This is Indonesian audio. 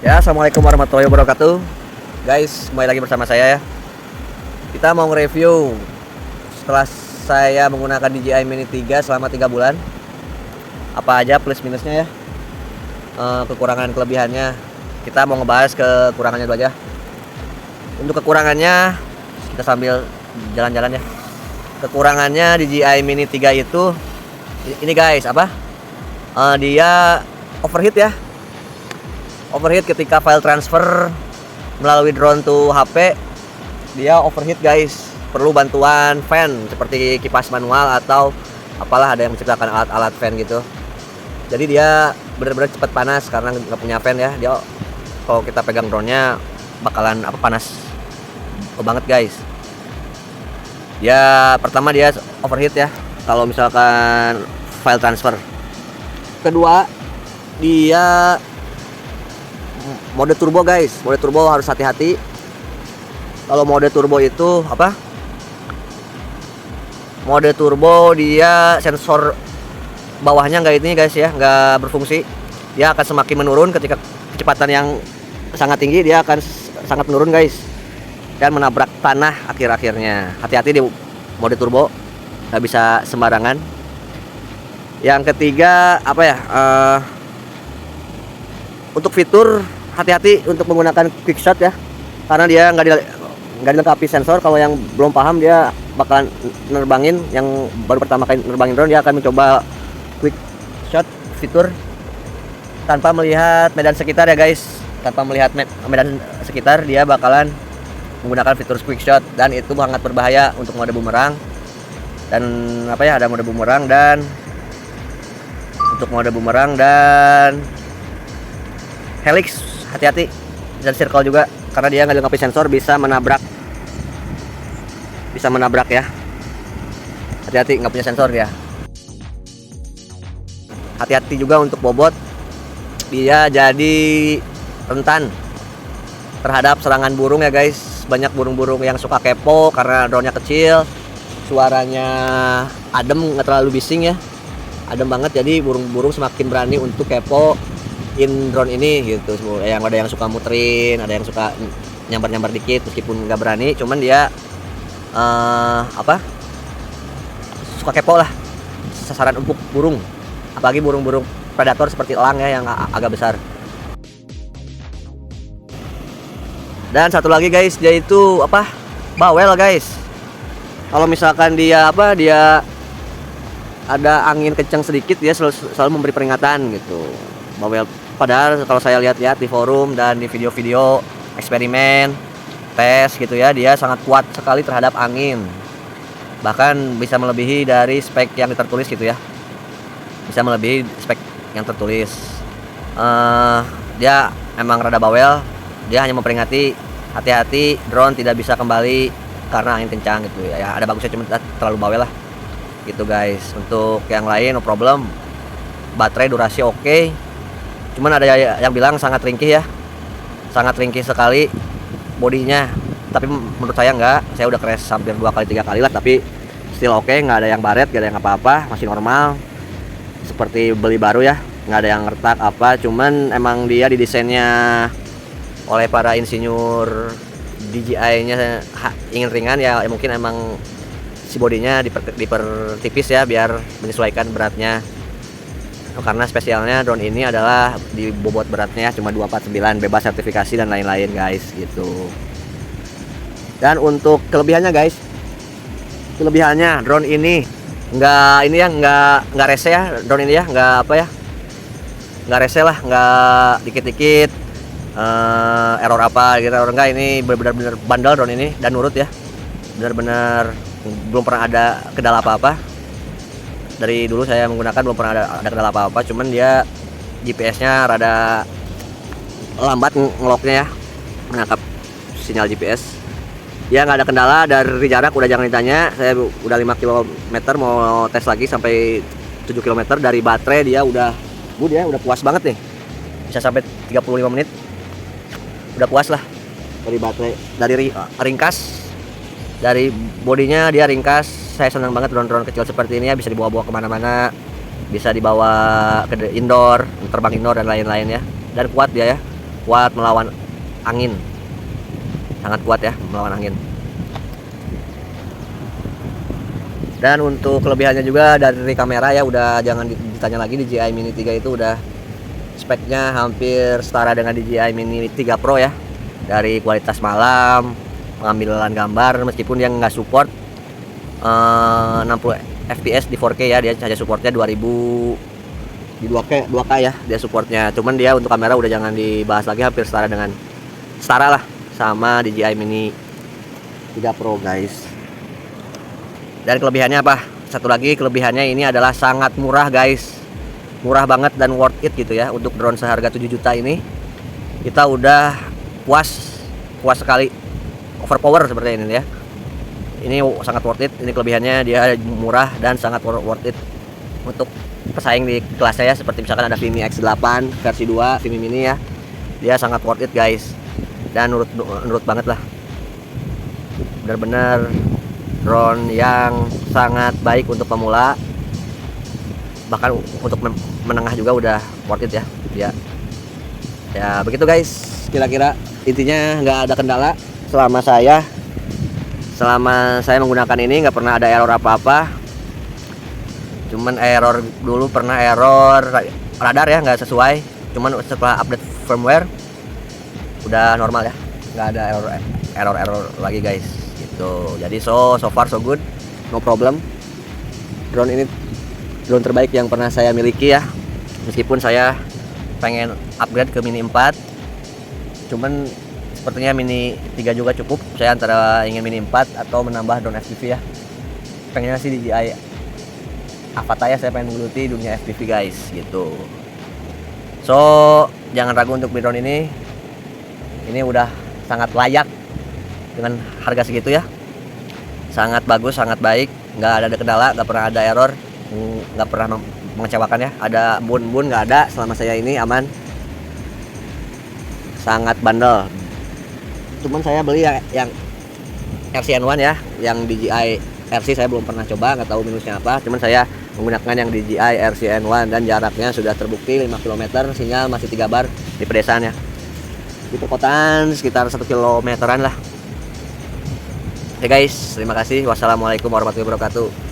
Ya, assalamualaikum warahmatullahi wabarakatuh. Guys, kembali lagi bersama saya ya. Kita mau nge-review setelah saya menggunakan DJI Mini 3 selama 3 bulan. Apa aja plus minusnya ya, kekurangan kelebihannya. Kita mau ngebahas kekurangannya dulu aja. Untuk kekurangannya, kita sambil jalan-jalan ya. Kekurangannya DJI Mini 3 itu ini guys, dia overheat ya. Overheat ketika file transfer melalui drone to HP, dia overheat guys. Perlu bantuan fan seperti kipas manual atau apalah, ada yang menciptakan alat-alat fan gitu. Jadi dia benar-benar cepat panas karena nggak punya fan ya. Dia kalau kita pegang drone-nya bakalan panas banget guys. Ya pertama dia overheat ya kalau misalkan file transfer. Kedua, dia mode turbo guys. Mode turbo harus hati-hati. Kalau mode turbo itu mode turbo dia sensor bawahnya nggak ini guys ya, nggak berfungsi. Dia akan semakin menurun ketika kecepatan yang sangat tinggi. Dia akan sangat menurun guys, dan menabrak tanah akhir-akhirnya. Hati-hati di mode turbo, nggak bisa sembarangan. Yang ketiga untuk fitur, hati-hati untuk menggunakan quick shot ya, karena dia nggak dilengkapi sensor. Kalau yang belum paham, dia bakalan nerbangin, yang baru pertama kali nerbangin drone, dia akan mencoba quick shot fitur tanpa melihat medan sekitar ya guys. Tanpa melihat medan sekitar, dia bakalan menggunakan fitur quick shot, dan itu sangat berbahaya untuk mode bumerang. Dan ada mode bumerang, dan untuk mode bumerang dan helix hati-hati, dan circle juga, karena dia nggak dilengkapi sensor, bisa menabrak ya. Hati-hati, nggak punya sensor ya. Hati-hati juga untuk bobot, dia jadi rentan terhadap serangan burung ya guys. Banyak burung-burung yang suka kepo karena drone-nya kecil, suaranya adem, nggak terlalu bising ya, adem banget. Jadi burung-burung semakin berani untuk kepo drone ini gitu. Yang ada yang suka muterin, ada yang suka nyambar-nyambar dikit meskipun nggak berani, cuman dia suka kepo lah, sasaran empuk burung, apalagi burung-burung predator seperti elang ya, yang agak besar. Dan satu lagi guys, dia itu bawel guys. Kalau misalkan dia ada angin kencang sedikit, dia selalu memberi peringatan gitu. Bawel. Padahal kalau saya lihat-lihat di forum dan di video-video eksperimen tes gitu ya, dia sangat kuat sekali terhadap angin. Bahkan bisa melebihi dari spek yang tertulis gitu ya. Bisa melebihi spek yang tertulis. Dia emang rada bawel. Dia hanya memperingati, hati-hati drone tidak bisa kembali karena angin kencang gitu ya. Ada bagusnya, cuma terlalu bawel lah gitu guys. Untuk yang lain no problem. Baterai durasi oke. Cuman ada yang bilang sangat ringkih ya, sangat ringkih sekali bodinya. Tapi menurut saya enggak. Saya udah crash hampir 2 kali 3 kali lah, tapi still oke. Nggak ada yang baret, nggak ada yang apa-apa, masih normal seperti beli baru ya, nggak ada yang retak apa. Cuman emang dia didesainnya oleh para insinyur DJI-nya ingin ringan ya, mungkin emang si bodinya dipertipis ya biar menyesuaikan beratnya. Karena spesialnya drone ini adalah di bobot beratnya cuma 249, bebas sertifikasi dan lain-lain guys gitu. Dan untuk kelebihannya guys, kelebihannya drone ini nggak rese ya. Drone ini ya nggak rese lah, nggak dikit-dikit error apa gitu, error enggak. Ini benar-benar bandel drone ini dan nurut ya, benar-benar belum pernah ada kendala apa-apa. Dari dulu saya menggunakan belum pernah ada kendala apa-apa. Cuman dia GPS-nya rada lambat ngeloknya ya, menangkap sinyal GPS. Ya nggak ada kendala. Dari jarak udah jangan ditanya, saya udah 5 km, mau tes lagi sampai 7 km. Dari baterai dia udah puas banget nih, bisa sampai 35 menit udah puas lah. Dari baterai, dari ringkas, dari bodinya dia ringkas. Saya senang banget drone-drone kecil seperti ini ya, bisa dibawa-bawa kemana-mana, bisa dibawa ke indoor, terbang indoor dan lain-lain ya. Dan kuat dia ya, kuat melawan angin, sangat kuat ya melawan angin. Dan untuk kelebihannya juga dari kamera ya udah jangan ditanya lagi. DJI Mini 3 itu udah speknya hampir setara dengan DJI Mini 3 Pro ya, dari kualitas malam, pengambilan gambar, meskipun dia nggak support 60 fps di 4K ya, dia hanya supportnya 2000 di 2K ya dia supportnya. Cuman dia untuk kamera udah jangan dibahas lagi, hampir setara lah sama DJI Mini 3 Pro guys. Dan kelebihannya apa? Satu lagi kelebihannya, ini adalah sangat murah guys, murah banget dan worth it gitu ya. Untuk drone seharga 7 juta ini kita udah puas sekali, overpower seperti ini ya. Ini sangat worth it. Ini kelebihannya, dia murah dan sangat worth it untuk pesaing di kelas saya, seperti misalkan ada Vimy X8 versi 2, Vimy Mini ya. Dia sangat worth it guys, dan nurut banget lah. Benar-benar drone yang sangat baik untuk pemula, bahkan untuk menengah juga udah worth it ya. Ya begitu guys, kira-kira intinya nggak ada kendala selama saya menggunakan ini, nggak pernah ada error apa-apa. Cuman error dulu pernah error radar ya, nggak sesuai. Cuman setelah update firmware udah normal ya, nggak ada error lagi guys gitu. Jadi so far so good, no problem. Drone ini drone terbaik yang pernah saya miliki ya, meskipun saya pengen upgrade ke Mini 4, cuman sepertinya Mini 3 juga cukup. Saya antara ingin Mini 4 atau menambah drone FPV ya. Pengennya sih DJI Avata ya, saya pengen menggeluti dunia FPV guys gitu. So jangan ragu untuk beli drone ini. Ini udah sangat layak dengan harga segitu ya. Sangat bagus, sangat baik, nggak ada kendala, nggak pernah ada error, nggak pernah mengecewakan ya. Ada bun nggak ada, selama saya ini aman. Sangat bandel. Cuman saya beli yang RCN1 ya, yang DJI RC saya belum pernah coba, nggak tahu minusnya apa. Cuman saya menggunakan yang DJI RCN1 dan jaraknya sudah terbukti 5 km, sinyal masih 3 bar di pedesaan ya. Di perkotaan sekitar 1 kilometeran lah. Oke guys, terima kasih. Wassalamualaikum warahmatullahi wabarakatuh.